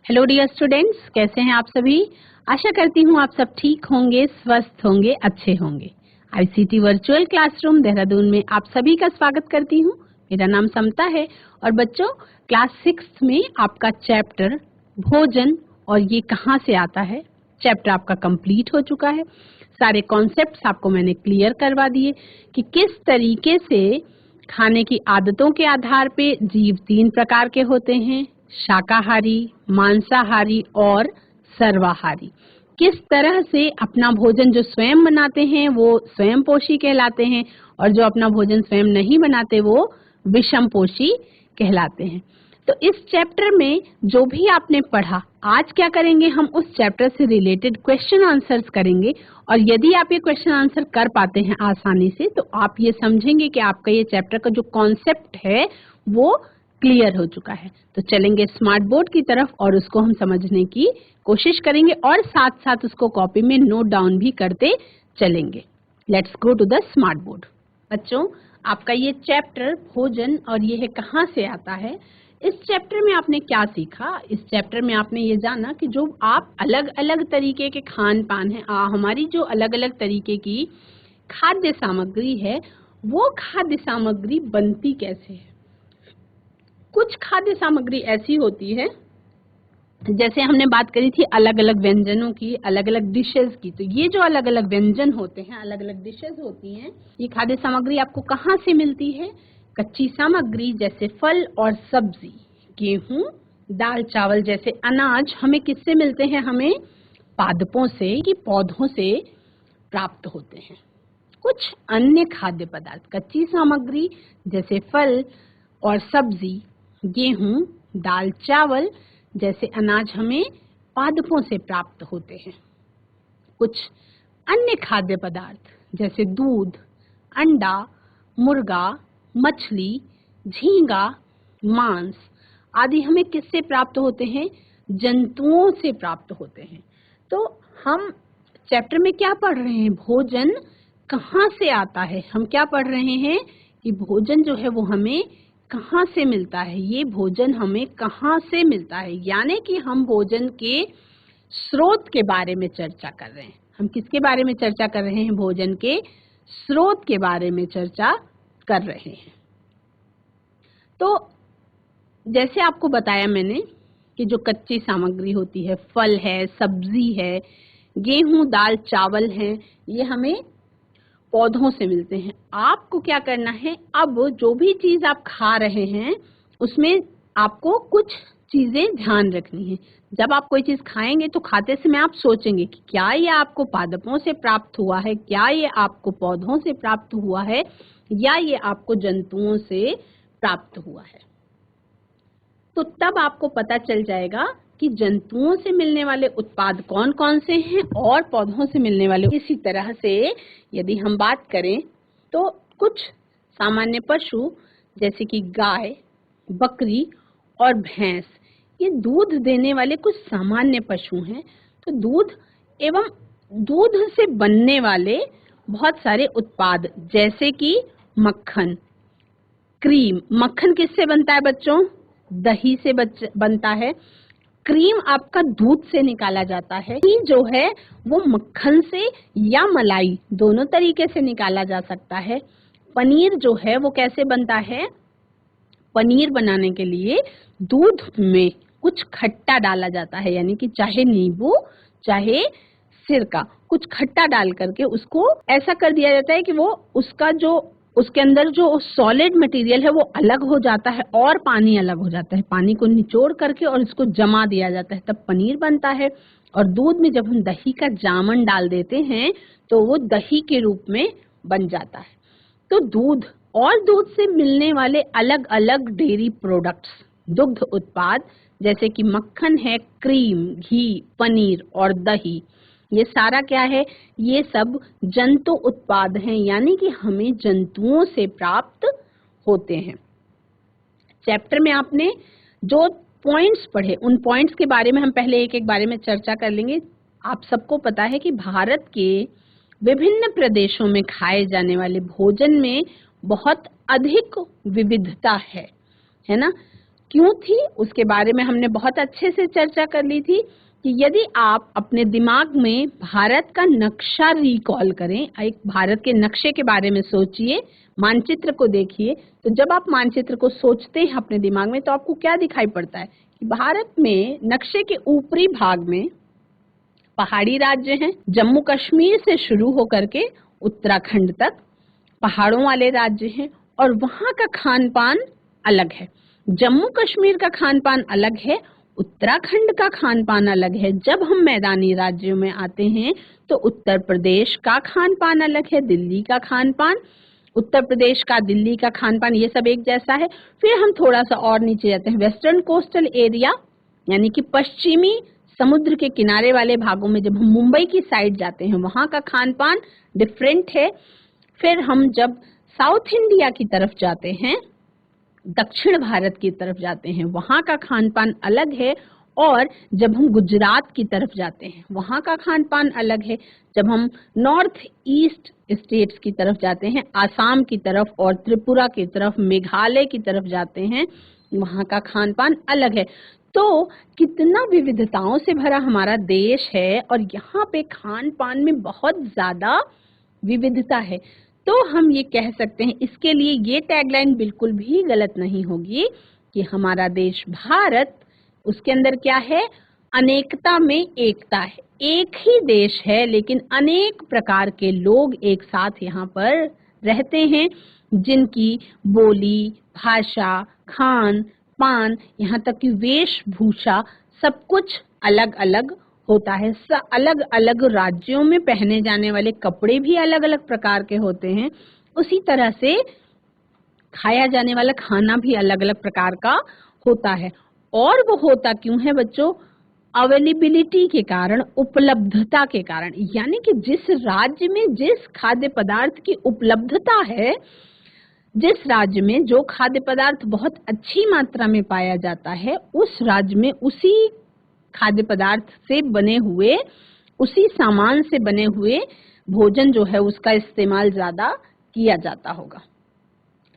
Hello dear students, कैसे हैं आप सभी। आशा करती हूँ आप सब ठीक होंगे, स्वस्थ होंगे, अच्छे होंगे। आईसीटी वर्चुअल क्लासरूम देहरादून में आप सभी का स्वागत करती हूँ। मेरा नाम समता है और बच्चों क्लास 6 में आपका चैप्टर भोजन और ये कहाँ से आता है चैप्टर आपका कंप्लीट हो चुका है। सारे कॉन्सेप्ट्स आपको मैंने क्लियर करवा दिए कि किस तरीके से खाने की आदतों के आधार पे जीव 3 प्रकार के होते हैं, शाकाहारी, मांसाहारी और सर्वाहारी। किस तरह से अपना भोजन जो स्वयं बनाते हैं वो स्वयं पोषी कहलाते हैं और जो अपना भोजन स्वयं नहीं बनाते वो विषम पोषी कहलाते हैं। तो इस चैप्टर में जो भी आपने पढ़ा, आज क्या करेंगे, हम उस चैप्टर से रिलेटेड क्वेश्चन आंसर्स करेंगे और यदि आप ये क्वेश्चन आंसर कर पाते हैं आसानी से तो आप ये समझेंगे कि आपका ये चैप्टर का जो कॉन्सेप्ट है वो क्लियर हो चुका है। तो चलेंगे स्मार्ट बोर्ड की तरफ और उसको हम समझने की कोशिश करेंगे और साथ साथ उसको कॉपी में नोट डाउन भी करते चलेंगे। Let's go to the smart board. बच्चों, आपका ये चैप्टर भोजन और ये है कहाँ से आता है। इस चैप्टर में आपने क्या सीखा? इस चैप्टर में आपने ये जाना कि जो आप अलग अलग तरीके के खान पान है, हमारी जो अलग अलग तरीके की खाद्य सामग्री है वो खाद्य सामग्री बनती कैसे है। कुछ खाद्य सामग्री ऐसी होती है, जैसे हमने बात करी थी अलग अलग व्यंजनों की, अलग अलग डिशेस की, तो ये जो अलग अलग व्यंजन होते हैं, अलग अलग डिशेस होती हैं, ये खाद्य सामग्री आपको कहाँ से मिलती है? कच्ची सामग्री जैसे फल और सब्जी, गेहूं, दाल चावल जैसे अनाज हमें किससे मिलते हैं? हमें पादपों से कि पौधों से प्राप्त होते हैं। कुछ अन्य खाद्य पदार्थ, कच्ची सामग्री जैसे फल और सब्जी, गेहूं, दाल चावल जैसे अनाज हमें पादपों से प्राप्त होते हैं। कुछ अन्य खाद्य पदार्थ जैसे दूध, अंडा, मुर्गा, मछली, झींगा, मांस आदि हमें किससे प्राप्त होते हैं? जंतुओं से प्राप्त होते हैं। तो हम चैप्टर में क्या पढ़ रहे हैं? भोजन कहाँ से आता है। हम क्या पढ़ रहे हैं कि भोजन जो है वो हमें कहाँ से मिलता है, ये भोजन हमें कहाँ से मिलता है, यानी कि हम भोजन के स्रोत के बारे में चर्चा कर रहे हैं। हम किसके बारे में चर्चा कर रहे हैं? भोजन के स्रोत के बारे में चर्चा कर रहे हैं। तो जैसे आपको बताया मैंने कि जो कच्ची सामग्री होती है, फल है, सब्जी है, गेहूं, दाल, चावल है, ये हमें पौधों से मिलते हैं। आपको क्या करना है, अब जो भी चीज आप खा रहे हैं उसमें आपको कुछ चीजें ध्यान रखनी है। जब आप कोई चीज खाएंगे तो खाते समय आप सोचेंगे कि क्या ये आपको पादपों से प्राप्त हुआ है, क्या ये आपको पौधों से प्राप्त हुआ है, या ये आपको जंतुओं से प्राप्त हुआ है। तो तब आपको पता चल जाएगा कि जंतुओं से मिलने वाले उत्पाद कौन कौन से हैं और पौधों से मिलने वाले। इसी तरह से यदि हम बात करें तो कुछ सामान्य पशु जैसे कि गाय, बकरी और भैंस, ये दूध देने वाले कुछ सामान्य पशु हैं। तो दूध एवं दूध से बनने वाले बहुत सारे उत्पाद जैसे कि मक्खन, क्रीम। मक्खन किससे बनता है बच्चों? दही से बनता है। क्रीम आपका दूध से निकाला जाता है। घी जो है वो मक्खन से या मलाई दोनों तरीके से निकाला जा सकता है। पनीर जो है वो कैसे बनता है? पनीर बनाने के लिए दूध में कुछ खट्टा डाला जाता है, यानी कि चाहे नींबू चाहे सिरका, कुछ खट्टा डाल करके उसको ऐसा कर दिया जाता है कि वो उसका जो उसके अंदर जो सॉलिड मटेरियल है वो अलग हो जाता है और पानी अलग हो जाता है। पानी को निचोड़ करके और इसको जमा दिया जाता है, तब पनीर बनता है। और दूध में जब हम दही का जामन डाल देते हैं तो वो दही के रूप में बन जाता है। तो दूध और दूध से मिलने वाले अलग अलग डेयरी प्रोडक्ट्स, दुग्ध उत्पाद जैसे कि मक्खन है, क्रीम, घी, पनीर और दही, ये सारा क्या है? ये सब जंतु उत्पाद हैं, यानी कि हमें जंतुओं से प्राप्त होते हैं। चैप्टर में आपने जो पॉइंट्स पढ़े उन पॉइंट्स के बारे में हम पहले एक एक बारे में चर्चा कर लेंगे। आप सबको पता है कि भारत के विभिन्न प्रदेशों में खाए जाने वाले भोजन में बहुत अधिक विविधता है ना। क्यों थी उसके बारे में हमने बहुत अच्छे से चर्चा कर ली थी कि यदि आप अपने दिमाग में भारत का नक्शा रिकॉल करें, एक भारत के नक्शे के बारे में सोचिए, मानचित्र को देखिए, तो जब आप मानचित्र को सोचते हैं अपने दिमाग में तो आपको क्या दिखाई पड़ता है कि भारत में नक्शे के ऊपरी भाग में पहाड़ी राज्य हैं, जम्मू कश्मीर से शुरू होकर के उत्तराखंड तक पहाड़ों वाले राज्य हैं और वहां का खान पान अलग है। जम्मू कश्मीर का खान पान अलग है, उत्तराखंड का खान पान अलग है। जब हम मैदानी राज्यों में आते हैं तो उत्तर प्रदेश का खान पान अलग है, दिल्ली का खान पान, उत्तर प्रदेश का, दिल्ली का खान पान, ये सब एक जैसा है। फिर हम थोड़ा सा और नीचे जाते हैं, वेस्टर्न कोस्टल एरिया यानी कि पश्चिमी समुद्र के किनारे वाले भागों में जब हम मुंबई की साइड जाते हैं वहां का खान पान डिफरेंट है। फिर हम जब साउथ इंडिया की तरफ जाते हैं, दक्षिण भारत की तरफ जाते हैं, वहां का खान पान अलग है। और जब हम गुजरात की तरफ जाते हैं वहां का खान पान अलग है। जब हम नॉर्थ ईस्ट स्टेट्स की तरफ जाते हैं, आसाम की तरफ और त्रिपुरा की तरफ, मेघालय की तरफ जाते हैं, वहां का खान पान अलग है। तो कितना विविधताओं से भरा हमारा देश है और यहाँ पे खान पान में बहुत ज्यादा विविधता है। तो हम ये कह सकते हैं, इसके लिए ये टैगलाइन बिल्कुल भी गलत नहीं होगी कि हमारा देश भारत, उसके अंदर क्या है, अनेकता में एकता है। एक ही देश है लेकिन अनेक प्रकार के लोग एक साथ यहाँ पर रहते हैं, जिनकी बोली, भाषा, खान पान, यहाँ तक कि वेशभूषा सब कुछ अलग अलग होता है। अलग अलग राज्यों में पहने जाने वाले कपड़े भी अलग अलग प्रकार के होते हैं। उसी तरह से खाया जाने वाला खाना भी अलग अलग प्रकार का होता है। और वो होता क्यों है बच्चों? अवेलेबिलिटी के कारण, उपलब्धता के कारण। यानी कि जिस राज्य में जिस खाद्य पदार्थ की उपलब्धता है, जिस राज्य में जो खाद्य पदार्थ बहुत अच्छी मात्रा में पाया जाता है, उस राज्य में उसी खाद्य पदार्थ से बने हुए, उसी सामान से बने हुए भोजन जो है उसका इस्तेमाल ज्यादा किया जाता होगा।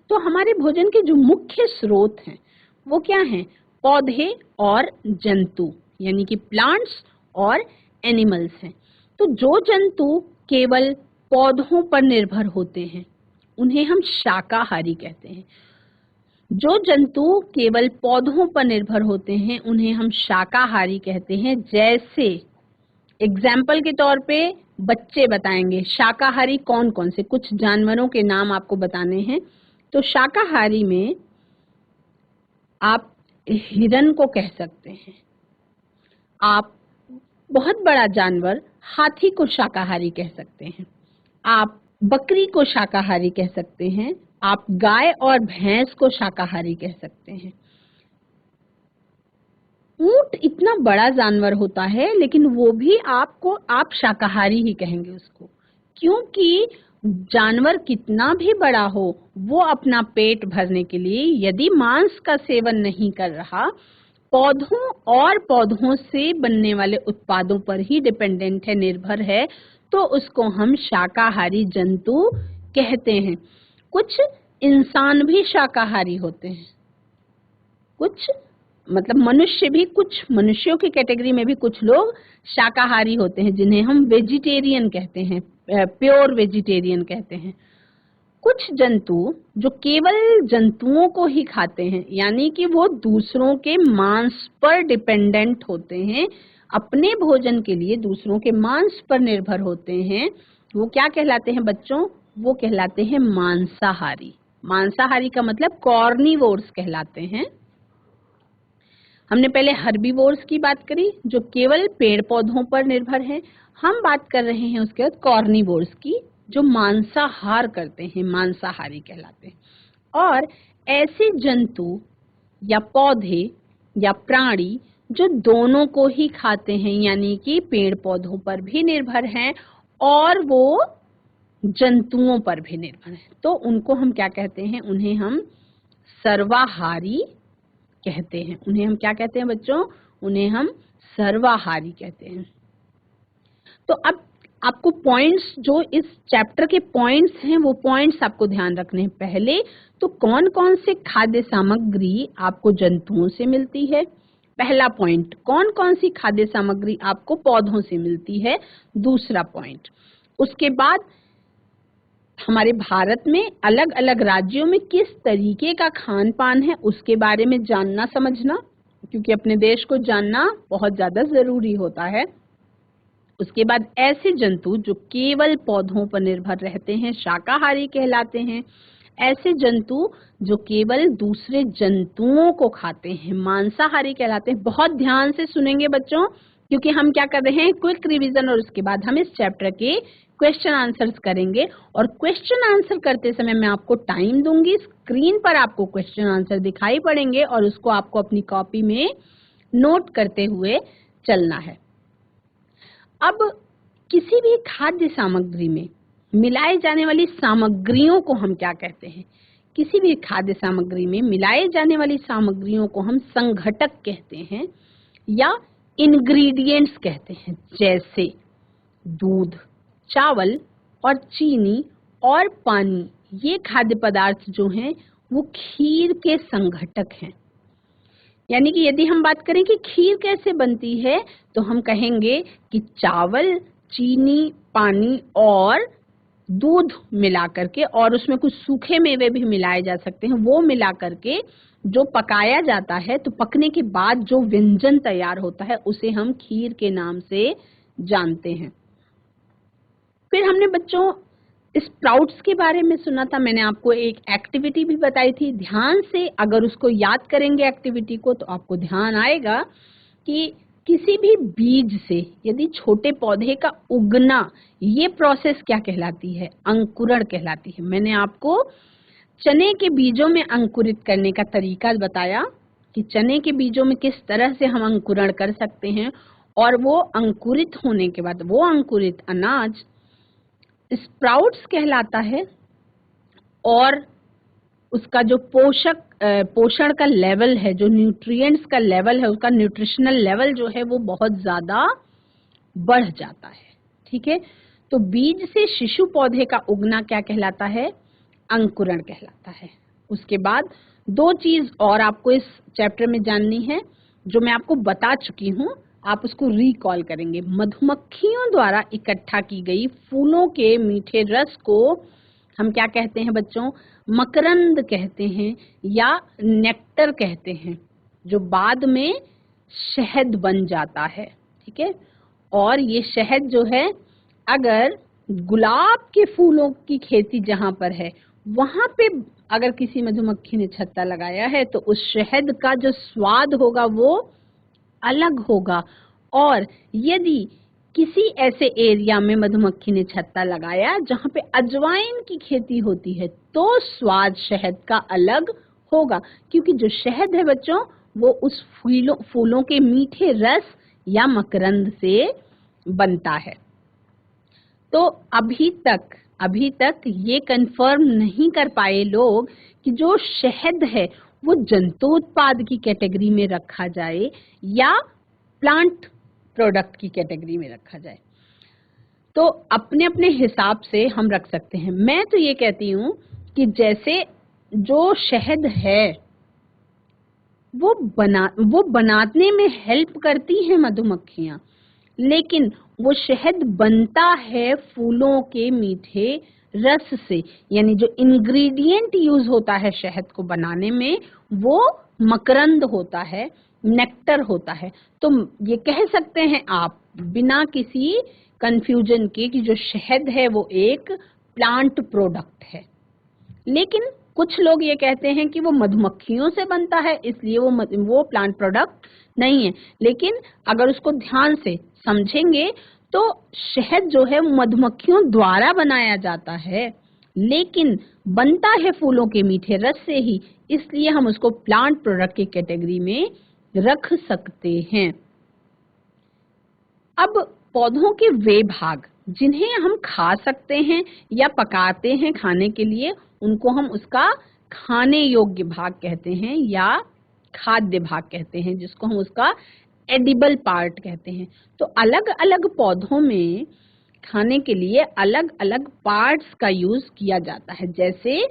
तो हमारे भोजन के जो मुख्य स्रोत हैं वो क्या हैं? पौधे और जंतु, यानी कि प्लांट्स और एनिमल्स हैं। तो जो जंतु केवल पौधों पर निर्भर होते हैं उन्हें हम शाकाहारी कहते हैं। जो जंतु केवल पौधों पर निर्भर होते हैं उन्हें हम शाकाहारी कहते हैं। जैसे एग्जाम्पल के तौर पे बच्चे बताएंगे शाकाहारी कौन कौन से, कुछ जानवरों के नाम आपको बताने हैं। तो शाकाहारी में आप हिरन को कह सकते हैं, आप बहुत बड़ा जानवर हाथी को शाकाहारी कह सकते हैं, आप बकरी को शाकाहारी कह सकते हैं, आप गाय और भैंस को शाकाहारी कह सकते हैं। ऊंट इतना बड़ा जानवर होता है लेकिन वो भी आप शाकाहारी ही कहेंगे उसको, क्योंकि जानवर कितना भी बड़ा हो वो अपना पेट भरने के लिए यदि मांस का सेवन नहीं कर रहा, पौधों और पौधों से बनने वाले उत्पादों पर ही डिपेंडेंट है, निर्भर है, तो उसको हम शाकाहारी जंतु कहते हैं। कुछ इंसान भी शाकाहारी होते हैं, कुछ मतलब मनुष्य भी, कुछ मनुष्यों की कैटेगरी में भी कुछ लोग शाकाहारी होते हैं जिन्हें हम वेजिटेरियन कहते हैं, प्योर वेजिटेरियन कहते हैं। कुछ जंतु जो केवल जंतुओं को ही खाते हैं, यानी कि वो दूसरों के मांस पर डिपेंडेंट होते हैं, अपने भोजन के लिए दूसरों के मांस पर निर्भर होते हैं, वो क्या कहलाते हैं बच्चों? वो कहलाते हैं मांसाहारी। मांसाहारी का मतलब कॉर्निवोर्स कहलाते हैं। हमने पहले हर्बीवोर्स की बात करी जो केवल पेड़ पौधों पर निर्भर हैं। हम बात कर रहे हैं उसके बाद कॉर्निवोर्स की जो मांसाहार करते हैं, मांसाहारी कहलाते हैं। और ऐसे जंतु या पौधे या प्राणी जो दोनों को ही खाते हैं, यानी कि पेड़ पौधों पर भी निर्भर हैं और वो जंतुओं पर भी निर्भर हैं, तो उनको हम क्या कहते हैं? उन्हें हम सर्वाहारी कहते हैं। उन्हें हम क्या कहते हैं बच्चों? उन्हें हम सर्वाहारी कहते हैं। तो अब आपको पॉइंट्स, जो इस चैप्टर के पॉइंट्स हैं, वो पॉइंट्स आपको ध्यान रखने हैं। पहले तो कौन कौन से खाद्य सामग्री आपको जंतुओं से मिलती है, पहला पॉइंट। कौन कौन सी खाद्य सामग्री आपको पौधों से मिलती है, दूसरा पॉइंट। उसके बाद हमारे भारत में अलग अलग राज्यों में किस तरीके का खान पान है, उसके बारे में जानना समझना, क्योंकि अपने देश को जानना बहुत ज्यादा जरूरी होता है। उसके बाद ऐसे जंतु जो केवल पौधों पर निर्भर रहते हैं, शाकाहारी कहलाते हैं। ऐसे जंतु जो केवल दूसरे जंतुओं को खाते हैं, मांसाहारी कहलाते हैं। बहुत ध्यान से सुनेंगे बच्चों, क्योंकि हम क्या कर रहे हैं, क्विक रिवीजन, और उसके बाद हम इस चैप्टर के क्वेश्चन आंसर्स करेंगे। और क्वेश्चन आंसर करते समय मैं आपको टाइम दूंगी, स्क्रीन पर आपको क्वेश्चन आंसर दिखाई पड़ेंगे और उसको आपको अपनी कॉपी में नोट करते हुए चलना है। अब किसी भी खाद्य सामग्री में मिलाए जाने वाली सामग्रियों को हम क्या कहते हैं? किसी भी खाद्य सामग्री में मिलाए जाने वाली सामग्रियों को हम संघटक कहते हैं या इंग्रेडिएंट्स कहते हैं। जैसे दूध, चावल और चीनी और पानी, ये खाद्य पदार्थ जो हैं वो खीर के संघटक हैं। यानी कि यदि हम बात करें कि खीर कैसे बनती है, तो हम कहेंगे कि चावल, चीनी, पानी और दूध मिला करके, और उसमें कुछ सूखे मेवे भी मिलाए जा सकते हैं, वो मिला करके जो पकाया जाता है, तो पकने के बाद जो व्यंजन तैयार होता है उसे हम खीर के नाम से जानते हैं। फिर हमने बच्चों स्प्राउट्स के बारे में सुना था। मैंने आपको एक एक्टिविटी भी बताई थी। ध्यान से अगर उसको याद करेंगे एक्टिविटी को, तो आपको ध्यान आएगा कि किसी भी बीज से यदि छोटे पौधे का उगना, ये प्रोसेस क्या कहलाती है? अंकुरण कहलाती है। मैंने आपको चने के बीजों में अंकुरित करने का तरीका बताया कि चने के बीजों में किस तरह से हम अंकुरण कर सकते हैं, और वो अंकुरित होने के बाद वो अंकुरित अनाज स्प्राउट्स कहलाता है। और उसका जो पोषण का लेवल है, जो न्यूट्रिएंट्स का लेवल है, उसका न्यूट्रिशनल लेवल जो है वो बहुत ज्यादा बढ़ जाता है। ठीक है, तो बीज से शिशु पौधे का उगना क्या कहलाता है? अंकुरण कहलाता है। उसके बाद दो चीज और आपको इस चैप्टर में जाननी है, जो मैं आपको बता चुकी हूँ, आप उसको रिकॉल करेंगे। मधुमक्खियों द्वारा इकट्ठा की गई फूलों के मीठे रस को हम क्या कहते हैं बच्चों? मकरंद कहते हैं या नेक्टर कहते हैं, जो बाद में शहद बन जाता है। ठीक है, और ये शहद जो है, अगर गुलाब के फूलों की खेती जहां पर है, वहां पे अगर किसी मधुमक्खी ने छत्ता लगाया है, तो उस शहद का जो स्वाद होगा वो अलग होगा। और यदि किसी ऐसे एरिया में मधुमक्खी ने छत्ता लगाया जहां पे अजवाइन की खेती होती है, तो स्वाद शहद का अलग होगा, क्योंकि जो शहद है बच्चों, वो उस फूलों के मीठे रस या मकरंद से बनता है। तो अभी तक ये कंफर्म नहीं कर पाए लोग कि जो शहद है वो जंतु उत्पाद की कैटेगरी में रखा जाए या प्लांट प्रोडक्ट की कैटेगरी में रखा जाए। तो अपने अपने हिसाब से हम रख सकते हैं। मैं तो ये कहती हूँ कि जैसे जो शहद है वो बनाने में हेल्प करती हैं मधुमक्खियाँ, लेकिन वो शहद बनता है फूलों के मीठे रस से। यानी जो इंग्रेडिएंट यूज होता है शहद को बनाने में, वो मकरंद होता है, नेक्टर होता है। तो ये कह सकते हैं आप बिना किसी कंफ्यूजन के कि जो शहद है वो एक प्लांट प्रोडक्ट है। लेकिन कुछ लोग ये कहते हैं कि वो मधुमक्खियों से बनता है, इसलिए वो प्लांट प्रोडक्ट नहीं है। लेकिन अगर उसको ध्यान से समझेंगे तो शहद जो है मधुमक्खियों द्वारा बनाया जाता है, लेकिन बनता है फूलों के मीठे रस से ही, इसलिए हम उसको प्लांट प्रोडक्ट की कैटेगरी में रख सकते हैं। अब पौधों के वे भाग जिन्हें हम खा सकते हैं या पकाते हैं खाने के लिए, उनको हम उसका खाने योग्य भाग कहते हैं या खाद्य भाग कहते हैं, जिसको हम उसका एडिबल पार्ट कहते हैं। तो अलग अलग पौधों में खाने के लिए अलग अलग पार्ट्स का यूज किया जाता है। जैसे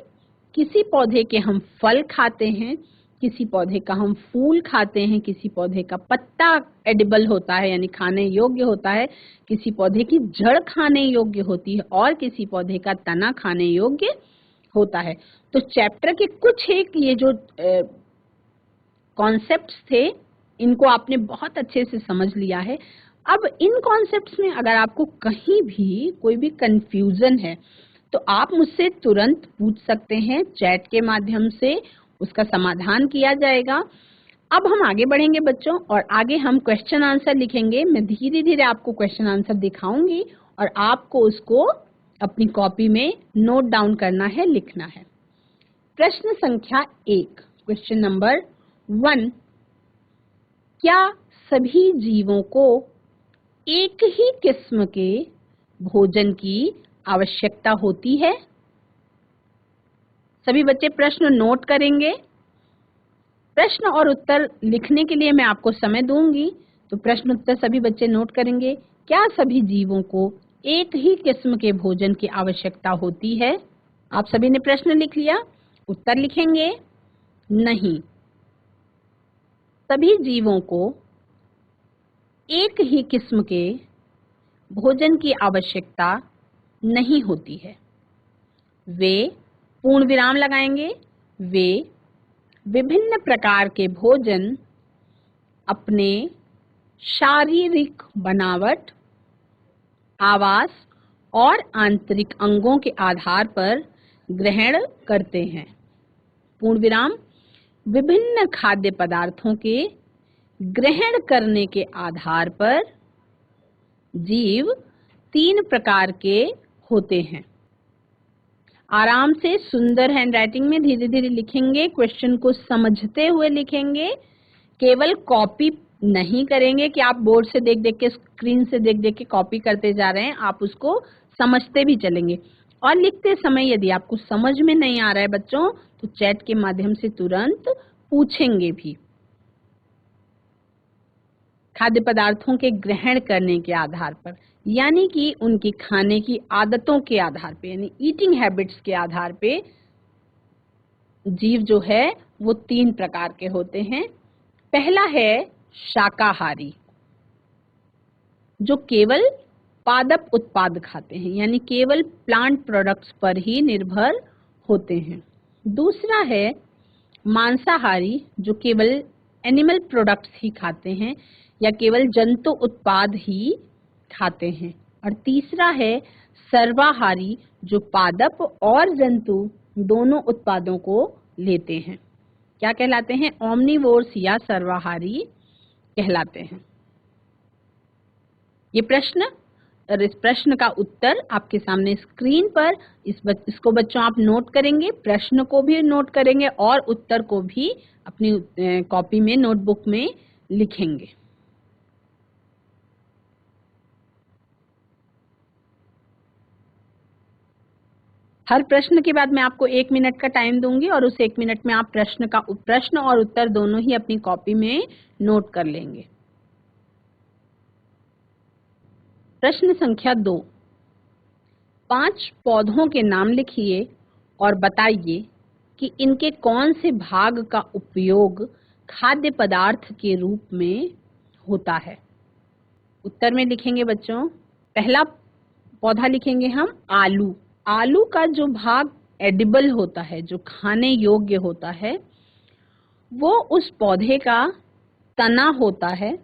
किसी पौधे के हम फल खाते हैं, किसी पौधे का हम फूल खाते हैं, किसी पौधे का पत्ता एडिबल होता है यानी खाने योग्य होता है, किसी पौधे की जड़ खाने योग्य होती है और किसी पौधे का तना खाने योग्य होता है। तो चैप्टर के कुछ एक ये जो कॉन्सेप्ट्स थे इनको आपने बहुत अच्छे से समझ लिया है। अब इन कॉन्सेप्ट्स में अगर आपको कहीं भी कोई भी कंफ्यूजन है तो आप मुझसे तुरंत पूछ सकते हैं, चैट के माध्यम से उसका समाधान किया जाएगा। अब हम आगे बढ़ेंगे बच्चों और आगे हम क्वेश्चन आंसर लिखेंगे। मैं धीरे धीरे आपको क्वेश्चन आंसर दिखाऊंगी और आपको उसको अपनी कॉपी में नोट डाउन करना है, लिखना है। प्रश्न संख्या 1, क्वेश्चन नंबर 1, क्या सभी जीवों को एक ही किस्म के भोजन की आवश्यकता होती है? सभी बच्चे प्रश्न नोट करेंगे। प्रश्न और उत्तर लिखने के लिए मैं आपको समय दूंगी, तो प्रश्न उत्तर सभी बच्चे नोट करेंगे। क्या सभी जीवों को एक ही किस्म के भोजन की आवश्यकता होती है? आप सभी ने प्रश्न लिख लिया, उत्तर लिखेंगे। नहीं, सभी जीवों को एक ही किस्म के भोजन की आवश्यकता नहीं होती है। वे, पूर्ण विराम लगाएंगे, वे विभिन्न प्रकार के भोजन अपने शारीरिक बनावट, आवास और आंतरिक अंगों के आधार पर ग्रहण करते हैं। पूर्ण विराम, विभिन्न खाद्य पदार्थों के ग्रहण करने के आधार पर जीव 3 प्रकार के होते हैं। आराम से सुंदर हैंडराइटिंग में धीरे धीरे लिखेंगे, क्वेश्चन को समझते हुए लिखेंगे। केवल कॉपी नहीं करेंगे कि आप बोर्ड से देख देख के, स्क्रीन से देख देख के कॉपी करते जा रहे हैं, आप उसको समझते भी चलेंगे। और लिखते समय यदि आपको समझ में नहीं आ रहा है बच्चों तो चैट के माध्यम से तुरंत पूछेंगे भी। खाद्य पदार्थों के ग्रहण करने के आधार पर यानी कि उनकी खाने की आदतों के आधार पे यानी ईटिंग हैबिट्स के आधार पे जीव जो है वो 3 प्रकार के होते हैं। पहला है शाकाहारी, जो केवल पादप उत्पाद खाते हैं यानी केवल प्लांट प्रोडक्ट्स पर ही निर्भर होते हैं। दूसरा है मांसाहारी, जो केवल एनिमल प्रोडक्ट्स ही खाते हैं या केवल जंतु उत्पाद ही खाते हैं। और तीसरा है सर्वाहारी, जो पादप और जंतु दोनों उत्पादों को लेते हैं। क्या कहलाते हैं? ओमनिवोर्स या सर्वाहारी कहलाते हैं। ये प्रश्न और इस प्रश्न का उत्तर आपके सामने स्क्रीन पर, इसको बच्चों आप नोट करेंगे, प्रश्न को भी नोट करेंगे और उत्तर को भी अपनी कॉपी में, नोटबुक में लिखेंगे। हर प्रश्न के बाद मैं आपको 1 मिनट का टाइम दूंगी और उस 1 मिनट में आप प्रश्न और उत्तर दोनों ही अपनी कॉपी में नोट कर लेंगे। प्रश्न संख्या 2, 5 पौधों के नाम लिखिए और बताइए कि इनके कौन से भाग का उपयोग खाद्य पदार्थ के रूप में होता है। उत्तर में लिखेंगे बच्चों, पहला पौधा लिखेंगे हम आलू। आलू का जो भाग एडिबल होता है, जो खाने योग्य होता है, वो उस पौधे का तना होता है।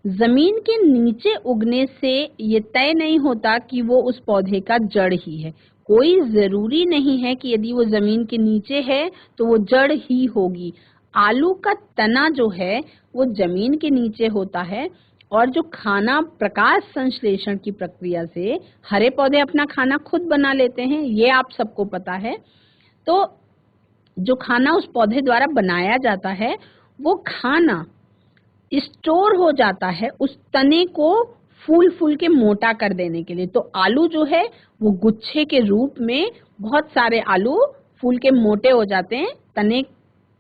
जमीन के नीचे उगने से ये तय नहीं होता कि वो उस पौधे का जड़ ही है। कोई जरूरी नहीं है कि यदि वो जमीन के नीचे है तो वो जड़ ही होगी। आलू का तना जो है वो जमीन के नीचे होता है और जो खाना प्रकाश संश्लेषण की प्रक्रिया से हरे पौधे अपना खाना खुद बना लेते हैं, ये आप सबको पता है। तो जो खाना उस पौधे द्वारा बनाया जाता है वो खाना स्टोर हो जाता है उस तने को फूल फूल के मोटा कर देने के लिए। तो आलू जो है वो गुच्छे के रूप में बहुत सारे आलू फूल के मोटे हो जाते हैं तने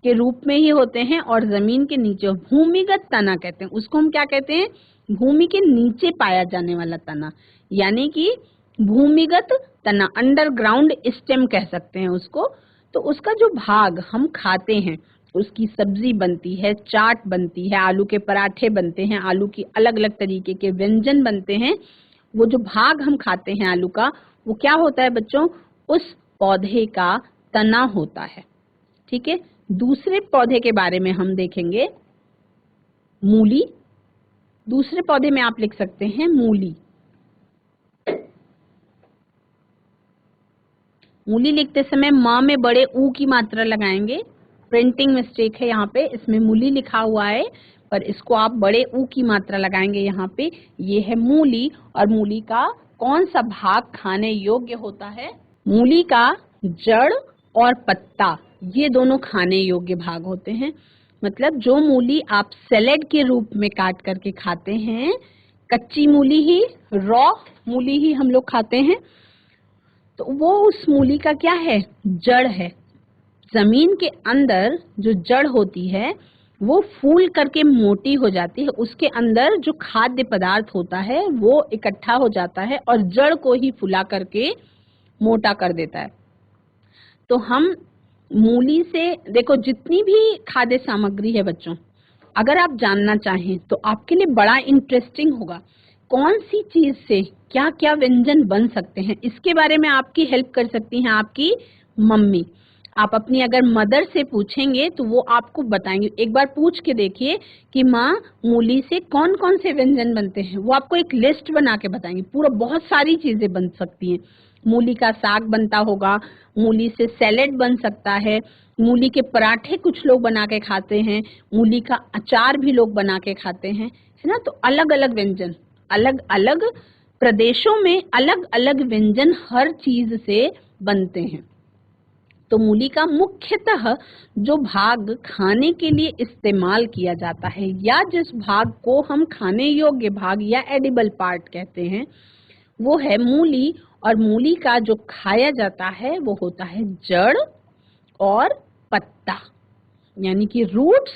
के रूप में ही होते हैं और जमीन के नीचे भूमिगत तना कहते हैं उसको। हम क्या कहते हैं? भूमि के नीचे पाया जाने वाला तना, यानी कि भूमिगत तना, अंडरग्राउंड स्टेम कह सकते हैं उसको। तो उसका जो भाग हम खाते हैं, उसकी सब्जी बनती है, चाट बनती है, आलू के पराठे बनते हैं, आलू की अलग अलग तरीके के व्यंजन बनते हैं। वो जो भाग हम खाते हैं आलू का, वो क्या होता है बच्चों? उस पौधे का तना होता है। ठीक है। दूसरे पौधे के बारे में हम देखेंगे, मूली। दूसरे पौधे में आप लिख सकते हैं मूली। मूली लिखते समय म में बड़े ऊ की मात्रा लगाएंगे। प्रिंटिंग मिस्टेक है यहाँ पे, इसमें मूली लिखा हुआ है पर इसको आप बड़े ऊ की मात्रा लगाएंगे यहाँ पे। ये है मूली। और मूली का कौन सा भाग खाने योग्य होता है? मूली का जड़ और पत्ता, ये दोनों खाने योग्य भाग होते हैं। मतलब जो मूली आप सैलेड के रूप में काट करके खाते हैं, कच्ची मूली ही, रॉ मूली ही हम लोग खाते हैं, तो वो उस मूली का क्या है? जड़ है। जमीन के अंदर जो जड़ होती है वो फूल करके मोटी हो जाती है, उसके अंदर जो खाद्य पदार्थ होता है वो इकट्ठा हो जाता है और जड़ को ही फुला करके मोटा कर देता है। तो हम मूली से देखो, जितनी भी खाद्य सामग्री है बच्चों, अगर आप जानना चाहें तो आपके लिए बड़ा इंटरेस्टिंग होगा कौन सी चीज से क्या क्या व्यंजन बन सकते हैं। इसके बारे में आपकी हेल्प कर सकती हैं आपकी मम्मी। आप अपनी अगर मदर से पूछेंगे तो वो आपको बताएंगे। एक बार पूछ के देखिए कि माँ, मूली से कौन कौन से व्यंजन बनते हैं, वो आपको एक लिस्ट बना के बताएंगे। पूरा बहुत सारी चीजें बन सकती हैं। मूली का साग बनता होगा, मूली से सैलेड बन सकता है, मूली के पराठे कुछ लोग बना के खाते हैं, मूली का अचार भी लोग बना के खाते हैं, है ना। तो अलग अलग व्यंजन, अलग अलग प्रदेशों में अलग अलग व्यंजन हर चीज से बनते हैं। तो मूली का मुख्यतः जो भाग खाने के लिए इस्तेमाल किया जाता है, या जिस भाग को हम खाने योग्य भाग या एडिबल पार्ट कहते हैं, वो है मूली। और मूली का जो खाया जाता है वो होता है जड़ और पत्ता, यानी कि रूट्स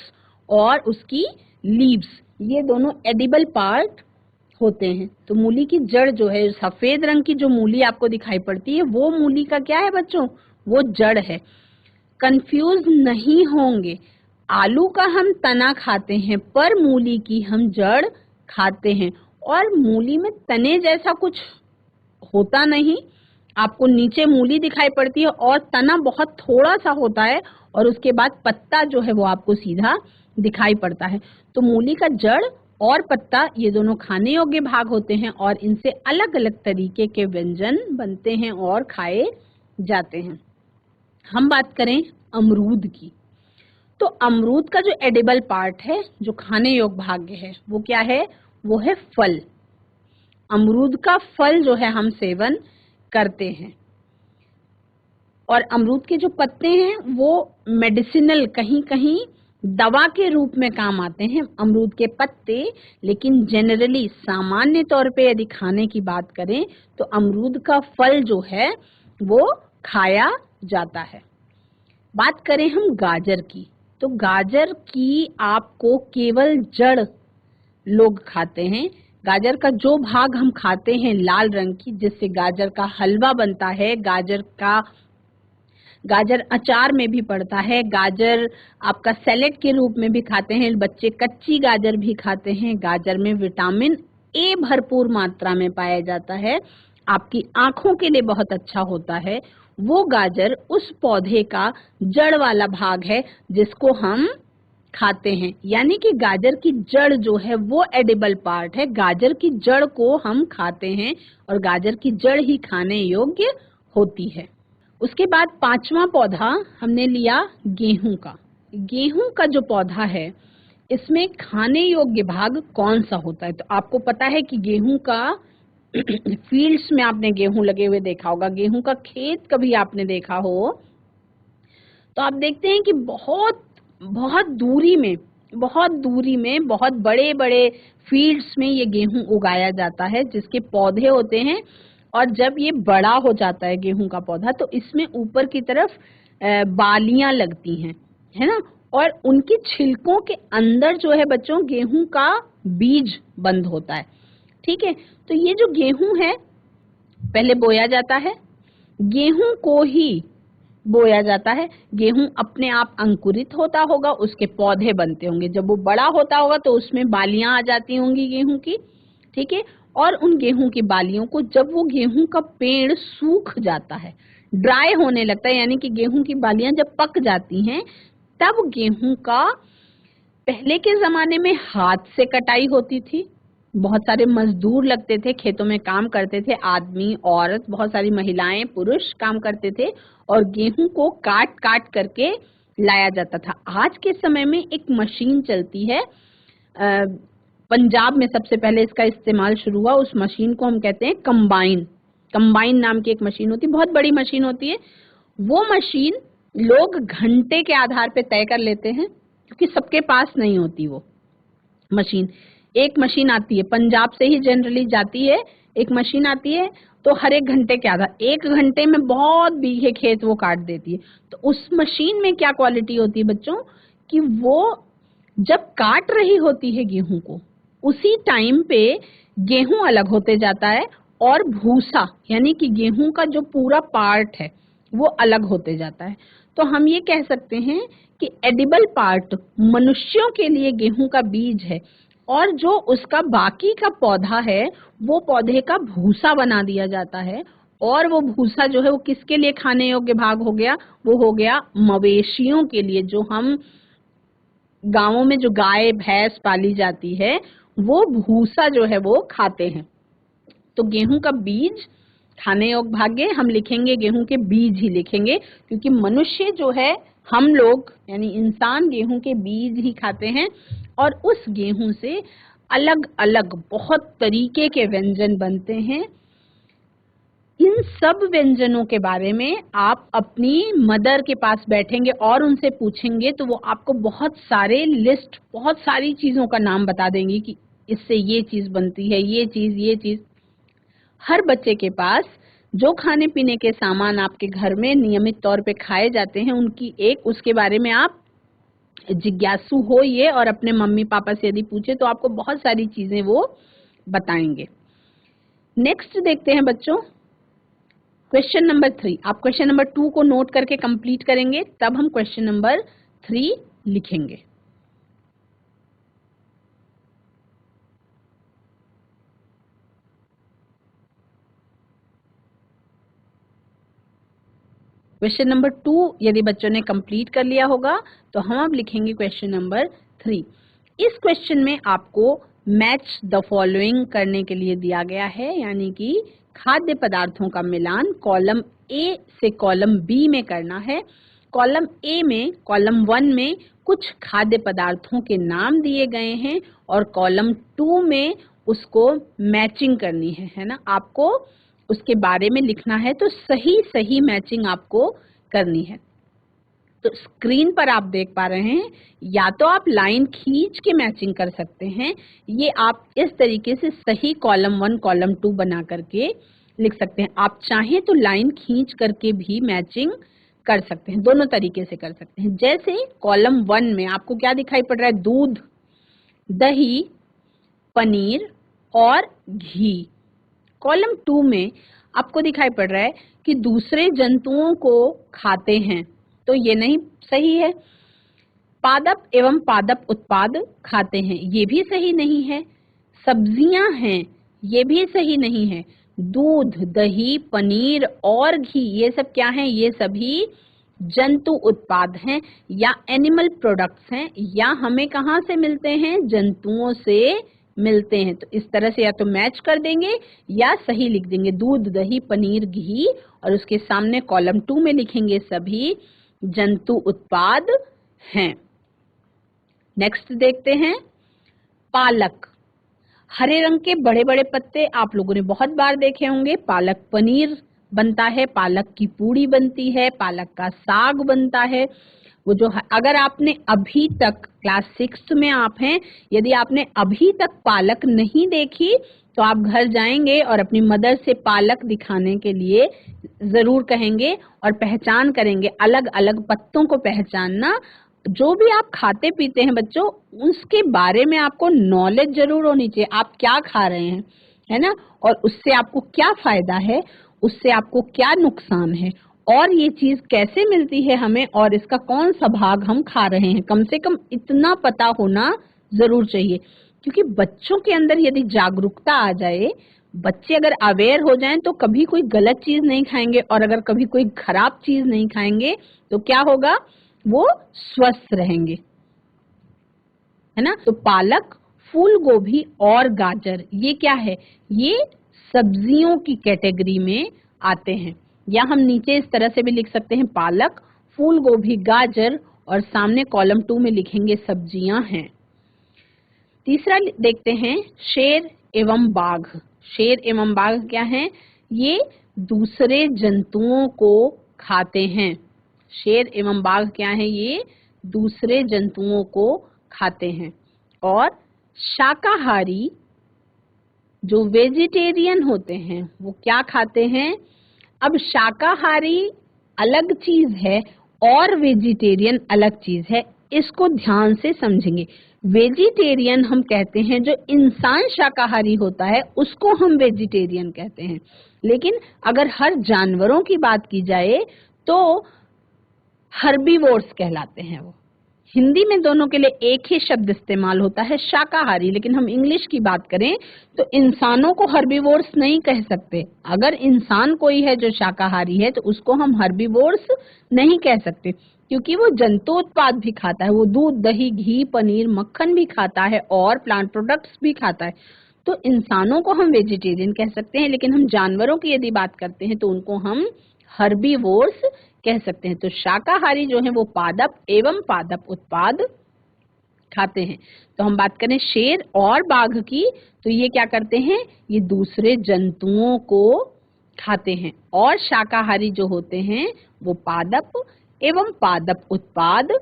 और उसकी लीव्स, ये दोनों एडिबल पार्ट होते हैं। तो मूली की जड़ जो है, सफेद रंग की जो मूली आपको दिखाई पड़ती है, वो मूली का क्या है बच्चों? वो जड़ है। कंफ्यूज नहीं होंगे, आलू का हम तना खाते हैं पर मूली की हम जड़ खाते हैं। और मूली में तने जैसा कुछ होता नहीं, आपको नीचे मूली दिखाई पड़ती है और तना बहुत थोड़ा सा होता है, और उसके बाद पत्ता जो है वो आपको सीधा दिखाई पड़ता है। तो मूली का जड़ और पत्ता ये दोनों खाने योग्य भाग होते हैं और इनसे अलग अलग तरीके के व्यंजन बनते हैं और खाए जाते हैं। हम बात करें अमरूद की, तो अमरूद का जो एडिबल पार्ट है, जो खाने योग्य भाग है, वो क्या है? वो है फल। अमरूद का फल जो है हम सेवन करते हैं। और अमरूद के जो पत्ते हैं वो मेडिसिनल, कहीं कहीं दवा के रूप में काम आते हैं अमरूद के पत्ते। लेकिन जनरली, सामान्य तौर पे यदि खाने की बात करें तो अमरूद का फल जो है वो खाया जाता है। बात करें हम गाजर की, तो गाजर की आपको केवल जड़ लोग खाते हैं। गाजर का जो भाग हम खाते हैं लाल रंग की, जिससे गाजर का हलवा बनता है, गाजर अचार में भी पड़ता है, गाजर आपका सैलेड के रूप में भी खाते हैं, बच्चे कच्ची गाजर भी खाते हैं। गाजर में विटामिन ए भरपूर मात्रा में पाया जाता है, आपकी आंखों के लिए बहुत अच्छा होता है। वो गाजर उस पौधे का जड़ वाला भाग है जिसको हम खाते हैं, यानी कि गाजर की जड़ जो है वो एडिबल पार्ट है। गाजर की जड़ को हम खाते हैं और गाजर की जड़ ही खाने योग्य होती है। उसके बाद पांचवा पौधा हमने लिया गेहूं का। गेहूं का जो पौधा है, इसमें खाने योग्य भाग कौन सा होता है? तो आपको पता है कि गेहूं का फील्ड्स में आपने गेहूं लगे हुए देखा होगा, गेहूं का खेत कभी आपने देखा हो तो आप देखते हैं कि बहुत बहुत दूरी में बहुत बड़े बड़े फील्ड्स में ये गेहूं उगाया जाता है, जिसके पौधे होते हैं। और जब ये बड़ा हो जाता है गेहूं का पौधा, तो इसमें ऊपर की तरफ बालियां लगती हैं, है ना। और उनकी छिलकों के अंदर जो है बच्चों गेहूं का बीज बंद होता है। ठीक है, तो ये जो गेहूं है पहले बोया जाता है, गेहूं को ही बोया जाता है, गेहूं अपने आप अंकुरित होता होगा, उसके पौधे बनते होंगे, जब वो बड़ा होता होगा तो उसमें बालियां आ जाती होंगी गेहूं की। ठीक है, और उन गेहूं की बालियों को जब वो गेहूं का पेड़ सूख जाता है, ड्राई होने लगता है, यानी कि गेहूं की बालियां जब पक जाती हैं, तब गेहूं का पहले के जमाने में हाथ से कटाई होती थी, बहुत सारे मजदूर लगते थे, खेतों में काम करते थे, आदमी औरत बहुत सारी महिलाएं पुरुष काम करते थे और गेहूं को काट काट करके लाया जाता था। आज के समय में एक मशीन चलती है, पंजाब में सबसे पहले इसका इस्तेमाल शुरू हुआ, उस मशीन को हम कहते हैं कंबाइन। कंबाइन नाम की एक मशीन होती है, बहुत बड़ी मशीन होती है। वो मशीन लोग घंटे के आधार पे तय कर लेते हैं, क्योंकि सबके पास नहीं होती वो मशीन। एक मशीन आती है पंजाब से ही जनरली जाती है, एक मशीन आती है, तो हर एक घंटे के आधार, एक घंटे में बहुत बीघे खेत वो काट देती है। तो उस मशीन में क्या क्वालिटी होती है बच्चों, कि वो जब काट रही होती है गेहूं को, उसी टाइम पे गेहूं अलग होते जाता है और भूसा यानी कि गेहूं का जो पूरा पार्ट है वो अलग होते जाता है। तो हम ये कह सकते हैं कि एडिबल पार्ट मनुष्यों के लिए गेहूं का बीज है, और जो उसका बाकी का पौधा है वो पौधे का भूसा बना दिया जाता है। और वो भूसा जो है वो किसके लिए खाने योग्य भाग हो गया, वो हो गया मवेशियों के लिए। जो हम गांवों में जो गाय भैंस पाली जाती है वो भूसा जो है वो खाते हैं। तो गेहूं का बीज खाने योग्य भाग्य हम लिखेंगे, गेहूं के बीज ही लिखेंगे, क्योंकि मनुष्य जो है, हम लोग यानी इंसान गेहूं के बीज ही खाते हैं। और उस गेहूं से अलग अलग बहुत तरीके के व्यंजन बनते हैं। इन सब व्यंजनों के बारे में आप अपनी मदर के पास बैठेंगे और उनसे पूछेंगे तो वो आपको बहुत सारे लिस्ट, बहुत सारी चीजों का नाम बता देंगी कि इससे ये चीज बनती है, ये चीज। हर बच्चे के पास जो खाने पीने के सामान आपके घर में नियमित तौर पे खाए जाते हैं, उनकी एक उसके बारे में आप जिज्ञासु होइए और अपने मम्मी पापा से यदि पूछे तो आपको बहुत सारी चीजें वो बताएंगे। नेक्स्ट देखते हैं बच्चों, क्वेश्चन नंबर 3। आप क्वेश्चन नंबर 2 को नोट करके कंप्लीट करेंगे, तब हम क्वेश्चन नंबर 3 लिखेंगे। क्वेश्चन नंबर 2 यदि बच्चों ने कंप्लीट कर लिया होगा तो हम अब लिखेंगे क्वेश्चन नंबर 3। इस क्वेश्चन में आपको मैच द फॉलोइंग करने के लिए दिया गया है, यानी कि खाद्य पदार्थों का मिलान कॉलम ए से कॉलम बी में करना है। कॉलम ए में, कॉलम 1 में कुछ खाद्य पदार्थों के नाम दिए गए हैं और कॉलम 2 में उसको मैचिंग करनी है ना, आपको उसके बारे में लिखना है। तो सही सही मैचिंग आपको करनी है। तो स्क्रीन पर आप देख पा रहे हैं, या तो आप लाइन खींच के मैचिंग कर सकते हैं, ये आप इस तरीके से सही कॉलम 1 कॉलम 2 बना करके लिख सकते हैं। आप चाहें तो लाइन खींच करके भी मैचिंग कर सकते हैं, दोनों तरीके से कर सकते हैं। जैसे कॉलम 1 में आपको क्या दिखाई पड़ रहा है, दूध, दही, पनीर और घी। कॉलम 2 में आपको दिखाई पड़ रहा है कि दूसरे जंतुओं को खाते हैं, तो ये नहीं सही है। पादप एवं पादप उत्पाद खाते हैं, ये भी सही नहीं है। सब्जियां हैं, ये भी सही नहीं है। दूध, दही, पनीर और घी, ये सब क्या हैं, ये सभी जंतु उत्पाद हैं या एनिमल प्रोडक्ट्स हैं, या हमें कहाँ से मिलते हैं, जंतुओं से मिलते हैं। तो इस तरह से या तो मैच कर देंगे या सही लिख देंगे, दूध, दही, पनीर, घी, और उसके सामने कॉलम 2 में लिखेंगे सभी जंतु उत्पाद हैं। नेक्स्ट देखते हैं, पालक। हरे रंग के बड़े बड़े पत्ते आप लोगों ने बहुत बार देखे होंगे। पालक पनीर बनता है, पालक की पूड़ी बनती है, पालक का साग बनता है। वो जो अगर आपने अभी तक क्लास 6 में आप हैं, यदि आपने अभी तक पालक नहीं देखी तो आप घर जाएंगे और अपनी मदर से पालक दिखाने के लिए जरूर कहेंगे और पहचान करेंगे, अलग अलग पत्तों को पहचानना जो भी आप खाते पीते हैं बच्चों, उसके बारे में आपको नॉलेज जरूर होनी चाहिए। आप क्या खा रहे हैं, है ना, और उससे आपको क्या फायदा है, उससे आपको क्या नुकसान है, और ये चीज कैसे मिलती है हमें, और इसका कौन सा भाग हम खा रहे हैं, कम से कम इतना पता होना जरूर चाहिए। क्योंकि बच्चों के अंदर यदि जागरूकता आ जाए, बच्चे अगर अवेयर हो जाएं, तो कभी कोई गलत चीज नहीं खाएंगे, और अगर कभी कोई खराब चीज नहीं खाएंगे तो क्या होगा, वो स्वस्थ रहेंगे, है ना। तो पालक, फूल गोभी और गाजर, ये क्या है, ये सब्जियों की कैटेगरी में आते हैं। या हम नीचे इस तरह से भी लिख सकते हैं, पालक, फूल गोभी, गाजर, और सामने कॉलम 2 में लिखेंगे सब्जियां हैं। तीसरा देखते हैं, शेर एवं बाघ। शेर एवं बाघ क्या है, ये दूसरे जंतुओं को खाते हैं। शेर एवं बाघ क्या है, ये दूसरे जंतुओं को खाते हैं। और शाकाहारी जो वेजिटेरियन होते हैं वो क्या खाते हैं। अब शाकाहारी अलग चीज है और वेजिटेरियन अलग चीज है, इसको ध्यान से समझेंगे। वेजिटेरियन हम कहते हैं जो इंसान शाकाहारी होता है उसको हम वेजिटेरियन कहते हैं। लेकिन अगर हर जानवरों की बात की जाए तो हर्बीवोर्स कहलाते हैं वो। हिंदी में दोनों के लिए एक ही शब्द इस्तेमाल होता है, शाकाहारी, लेकिन हम इंग्लिश की बात करें तो इंसानों को हर्बीवोर्स नहीं कह सकते। अगर इंसान कोई है जो शाकाहारी है तो उसको हम हर्बीवोर्स नहीं कह सकते, क्योंकि वो जंतु उत्पाद भी खाता है, वो दूध, दही, घी, पनीर, मक्खन भी खाता है और प्लांट प्रोडक्ट्स भी खाता है। तो इंसानों को हम वेजिटेरियन कह सकते हैं, लेकिन हम जानवरों की यदि बात करते हैं तो उनको हम हर्बीवोर्स कह सकते हैं। तो शाकाहारी जो है वो पादप एवं पादप उत्पाद खाते हैं। तो हम बात करें शेर और बाघ की, तो ये क्या करते हैं, ये दूसरे जंतुओं को खाते हैं। और शाकाहारी जो होते हैं वो पादप एवं पादप उत्पाद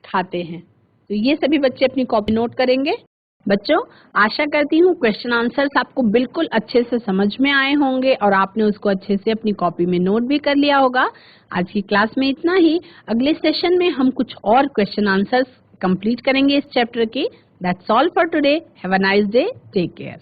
खाते हैं। तो ये सभी बच्चे अपनी कॉपी नोट करेंगे। बच्चों, आशा करती हूँ क्वेश्चन आंसर्स आपको बिल्कुल अच्छे से समझ में आए होंगे और आपने उसको अच्छे से अपनी कॉपी में नोट भी कर लिया होगा। आज की क्लास में इतना ही। अगले सेशन में हम कुछ और क्वेश्चन आंसर्स कंप्लीट करेंगे इस चैप्टर के। That's all for today. Have a nice day. Take care.